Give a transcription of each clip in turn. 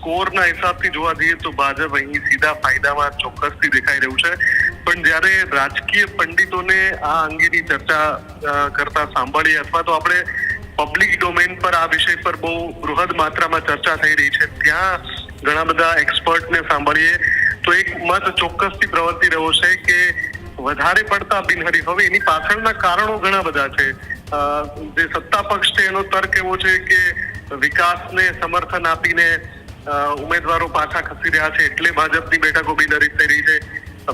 સ્કોરના હિસાબથી જોવા જઈએ તો ભાજપ અહીં સીધા ફાયદામાં ચોક્કસથી દેખાઈ રહ્યું છે, પણ જ્યારે રાજકીય પંડિતોને આ અંગેની ચર્ચા કરતા સાંભળીએ અથવા તો આપણે પબ્લિક ડોમેન પર આ વિષય પર બહુ બૃહદ માત્રામાં ચર્ચા થઈ રહી છે, ત્યાં ઘણા બધા એક્સપર્ટને સાંભળીએ તો એક મત ચોક્કસથી પ્રવર્તી રહ્યો છે કે વધારે પડતા બિનહરીફ, હવે એની પાછળના કારણો ઘણા બધા છે. જે સત્તા પક્ષ છે એનો તર્ક એવો છે કે વિકાસને સમર્થન આપીને ઉમેદવારો પાછા ખસી રહ્યા છે એટલે ભાજપની બેઠકો બિનહરીફ થઈ રહી છે.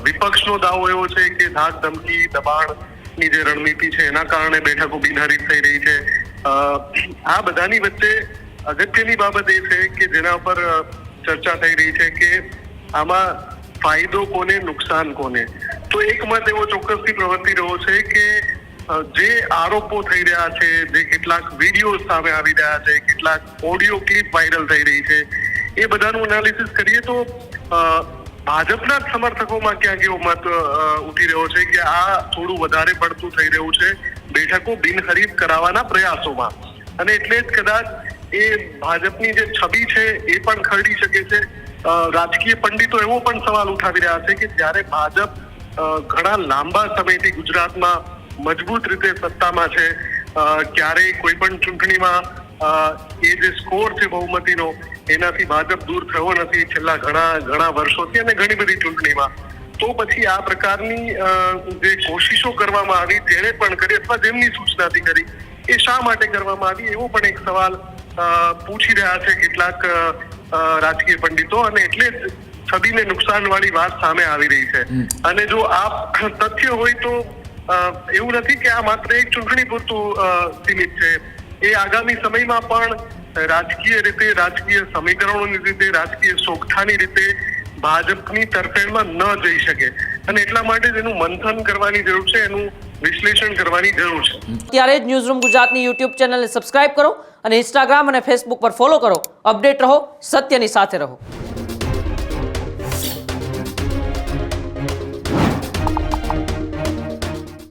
વિપક્ષનો દાવો એવો છે કે ધાક ધમકી દબાણની જે રણનીતિ છે એના કારણે બેઠકો બિનહરીફ થઈ રહી છે. આ બધાની વચ્ચે અગત્યની બાબત એ છે કે જેના પર ચર્ચા થઈ રહી છે કે આમાં ફાયદો કોને, નુકસાન કોને. તો એક મત એવો ચોક્કસથી પ્રવર્તી રહ્યો છે કે જે આરોપો થઈ રહ્યા છે, જે કેટલાક વિડીયો સામે આવી રહ્યા છે, કેટલાક ઓડિયો ક્લિપ વાયરલ થઈ રહી છે, એ બધાનું એનાલિસિસ કરીએ તો ભાજપના જ સમર્થકોમાં ક્યાંક એવો મત ઉઠી રહ્યો છે કે આ થોડું વધારે પડતું થઈ રહ્યું છે બેઠકો બિનહરીફ કરાવવાના પ્રયાસોમાં, અને એટલે જ કદાચ એ ભાજપની જે છબી છે એ પણ ખરડી શકે છે. રાજકીય પંડિતો એવો પણ સવાલ ઉઠાવી રહ્યા છે કે જ્યારે ભાજપ ઘણા લાંબા સમયથી ગુજરાતમાં મજબૂત રીતે સત્તામાં છે, ક્યારેય કોઈ પણ ચૂંટણીમાં એ જે સ્કોર છે બહુમતીનો એનાથી ભાજપ દૂર થયો નથી છેલ્લા ઘણા વર્ષોથી અને ઘણી બધી ચૂંટણીમાં. તો પછી આ પ્રકારની જે કોશિશો કરવામાં આવી જેણે પણ કરી અથવા જેમની સૂચનાથી કરી એ શા માટે કરવામાં આવી, એવો પણ એક સવાલ પૂછી રહ્યા છે કેટલાક રાજકીય પંડિતો, અને એટલે જ છબીને નુકસાન વાળી વાત સામે આવી રહી છે. અને જો આ તથ્ય હોય તો એવું નથી કે આ માત્ર એક ચૂંટણી પૂરતું સીમિત છે. એ આગામી સમયમાં પણ રાજકીય રીતે, રાજકીય સમીકરણોની રીતે, રાજકીય સોગઠાની રીતે ભાજપની તરફેણમાં ન જઈ શકે, અને એટલા માટે એનું મંથન કરવાની જરૂર છે, એનું વિશ્લેષણ કરવાની જરૂર છે. ત્યારે જ ન્યૂઝરૂમ ગુજરાતની યુટ્યુબ ચેનલને સબસ્ક્રાઇબ કરો અને ઇન્સ્ટાગ્રામ અને ફેસબુક પર ફોલો કરો. અપડેટ રહો, સત્યની સાથે રહો.